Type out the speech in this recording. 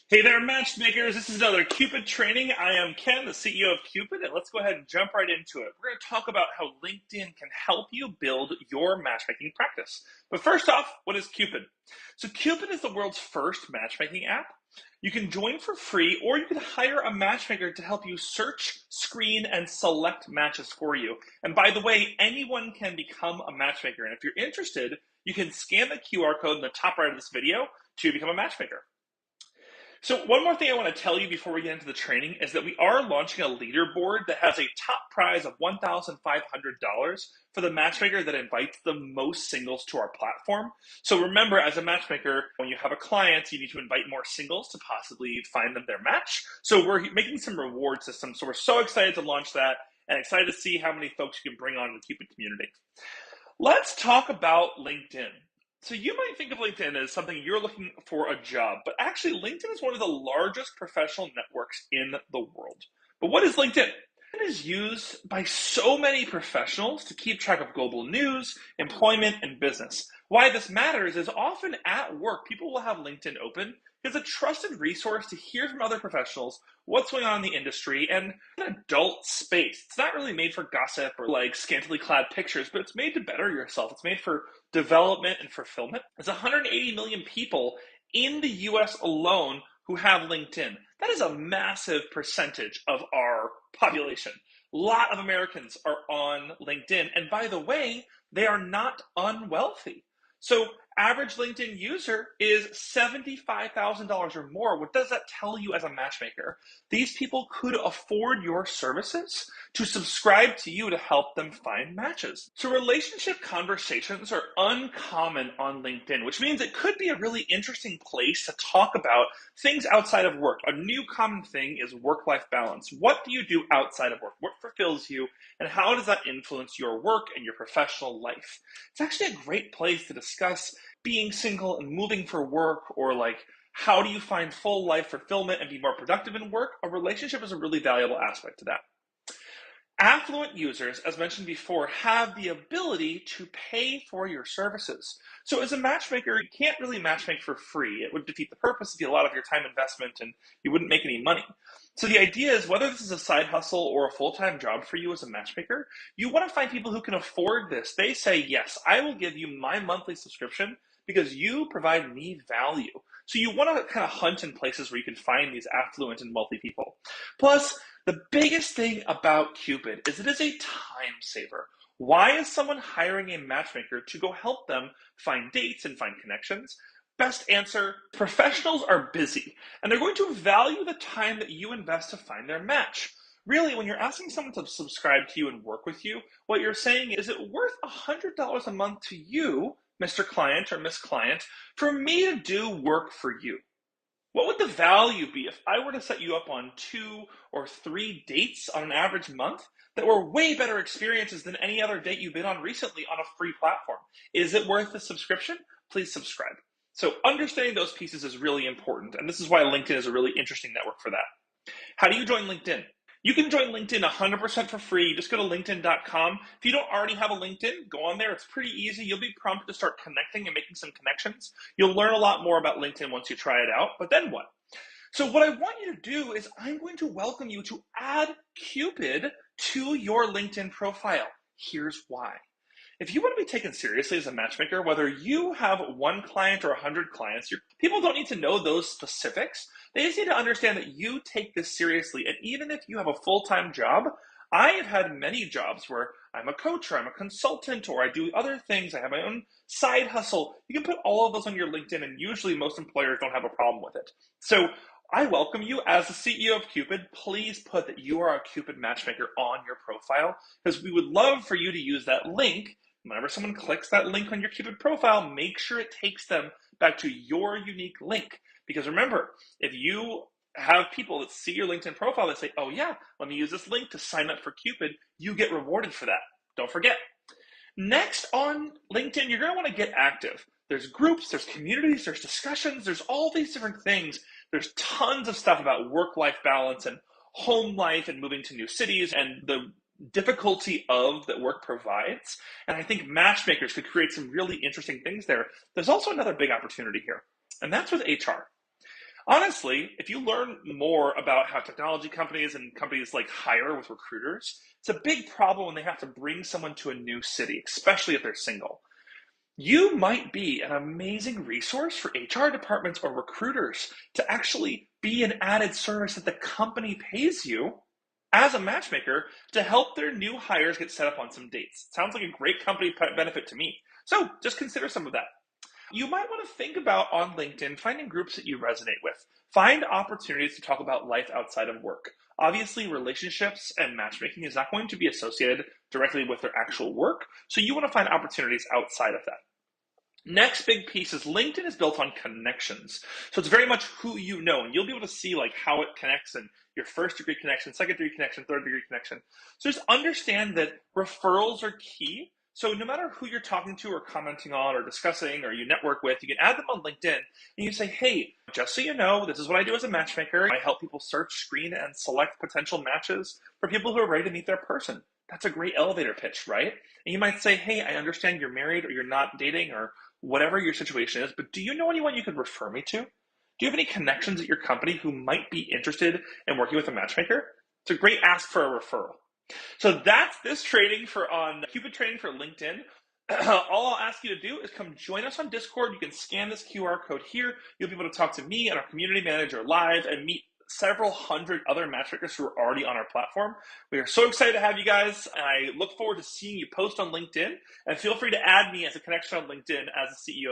Hey there, matchmakers. This is another Cupid training. I am Ken, the CEO of Cupid, and let's go ahead and jump right into it. We're going to talk about how LinkedIn can help you build your matchmaking practice. But first off, what is Cupid? So, Cupid is the world's first matchmaking app. You can join for free, or you can hire a matchmaker to help you search, screen, and select matches for you. And by the way, anyone can become a matchmaker. And if you're interested, you can scan the QR code in the top right of this video to become a matchmaker. So one more thing I want to tell you before we get into the training is that we are launching a leaderboard that has a top prize of $1,500 for the matchmaker that invites the most singles to our platform. So remember, as a matchmaker, when you have a client, you need to invite more singles to possibly find them their match. So we're making some reward systems. So we're so excited to launch that and excited to see how many folks you can bring on to the Cupid community. Let's talk about LinkedIn. So you might think of LinkedIn as something you're looking for a job, but actually LinkedIn is one of the largest professional networks in the world. But what is LinkedIn? It is used by so many professionals to keep track of global news, employment, and business. Why this matters is often at work, people will have LinkedIn open. It's a trusted resource to hear from other professionals what's going on in the industry and an adult space. It's not really made for gossip or like scantily clad pictures, but it's made to better yourself. It's made for development and fulfillment. There's 180 million people in the US alone who have LinkedIn. That is a massive percentage of our population. A lot of Americans are on LinkedIn. And by the way, they are not unwealthy. So average LinkedIn user is $75,000 or more. What does that tell you as a matchmaker? These people could afford your services to subscribe to you to help them find matches. So relationship conversations are uncommon on LinkedIn, which means it could be a really interesting place to talk about things outside of work. A new common thing is work-life balance. What do you do outside of work? What fulfills you? And how does that influence your work and your professional life? It's actually a great place to discuss being single and moving for work, or like how do you find full life fulfillment and be more productive in work. A relationship is a really valuable aspect to that. Affluent users, as mentioned before, have the ability to pay for your services. So as a matchmaker, you can't really matchmake for free. It would defeat the purpose, it'd be a lot of your time investment, and you wouldn't make any money. So the idea is, whether this is a side hustle or a full-time job for you as a matchmaker, you want to find people who can afford this. They say, yes, I will give you my monthly subscription because you provide me value. So you want to kind of hunt in places where you can find these affluent and wealthy people. Plus, the biggest thing about Cupid is it is a time saver. Why is someone hiring a matchmaker to go help them find dates and find connections? Best answer, professionals are busy, and they're going to value the time that you invest to find their match. Really, when you're asking someone to subscribe to you and work with you, what you're saying is it worth $100 a month to you, Mr. Client or Miss Client, for me to do work for you? What would the value be if I were to set you up on 2 or 3 dates on an average month that were way better experiences than any other date you've been on recently on a free platform? Is it worth the subscription? Please subscribe. So understanding those pieces is really important, and this is why LinkedIn is a really interesting network for that. How do you join LinkedIn? You can join LinkedIn 100% for free. Just go to linkedin.com. If you don't already have a LinkedIn, go on there. It's pretty easy. You'll be prompted to start connecting and making some connections. You'll learn a lot more about LinkedIn once you try it out. But then what? So what I want you to do is I'm going to welcome you to add Cupid to your LinkedIn profile. Here's why. If you want to be taken seriously as a matchmaker, whether you have 1 client or 100 clients, people don't need to know those specifics. They just need to understand that you take this seriously. And even if you have a full-time job, I have had many jobs where I'm a coach or I'm a consultant or I do other things. I have my own side hustle. You can put all of those on your LinkedIn, and usually most employers don't have a problem with it. So I welcome you as the CEO of Cupid. Please put that you are a Cupid matchmaker on your profile, because we would love for you to use that link. Whenever someone clicks that link on your Cupid profile, make sure it takes them back to your unique link. Because remember, if you have people that see your LinkedIn profile that say, oh yeah, let me use this link to sign up for Cupid, you get rewarded for that. Don't forget. Next, on LinkedIn, you're going to want to get active. There's groups, there's communities, there's discussions, there's all these different things. There's tons of stuff about work-life balance and home life and moving to new cities and the difficulty of that work provides. And I think matchmakers could create some really interesting things there. There's also another big opportunity here, and that's with HR. Honestly, if you learn more about how technology companies and companies like hire with recruiters, it's a big problem when they have to bring someone to a new city, especially if they're single. You might be an amazing resource for HR departments or recruiters to actually be an added service that the company pays you as a matchmaker to help their new hires get set up on some dates. Sounds like a great company benefit to me. So just consider some of that. You might want to think about on LinkedIn finding groups that you resonate with. Find opportunities to talk about life outside of work. Obviously, relationships and matchmaking is not going to be associated directly with their actual work, so you want to find opportunities outside of that. Next big piece is LinkedIn is built on connections. So it's very much who you know, and you'll be able to see like how it connects and your first degree connection, second degree connection, third degree connection. So just understand that referrals are key. So no matter who you're talking to or commenting on or discussing or you network with, you can add them on LinkedIn and you say, hey, just so you know, this is what I do as a matchmaker. I help people search, screen, and select potential matches for people who are ready to meet their person. That's a great elevator pitch, right? And you might say, hey, I understand you're married or you're not dating or whatever your situation is, but do you know anyone you could refer me to? Do you have any connections at your company who might be interested in working with a matchmaker? It's a great ask for a referral. So that's this training for on Kupid training for LinkedIn. All I'll ask you to do is come join us on Discord. You can scan this QR code here. You'll be able to talk to me and our community manager live and meet several hundred other matchmakers who are already on our platform. We are so excited to have you guys, and I look forward to seeing you post on LinkedIn. And feel free to add me as a connection on LinkedIn as a CEO.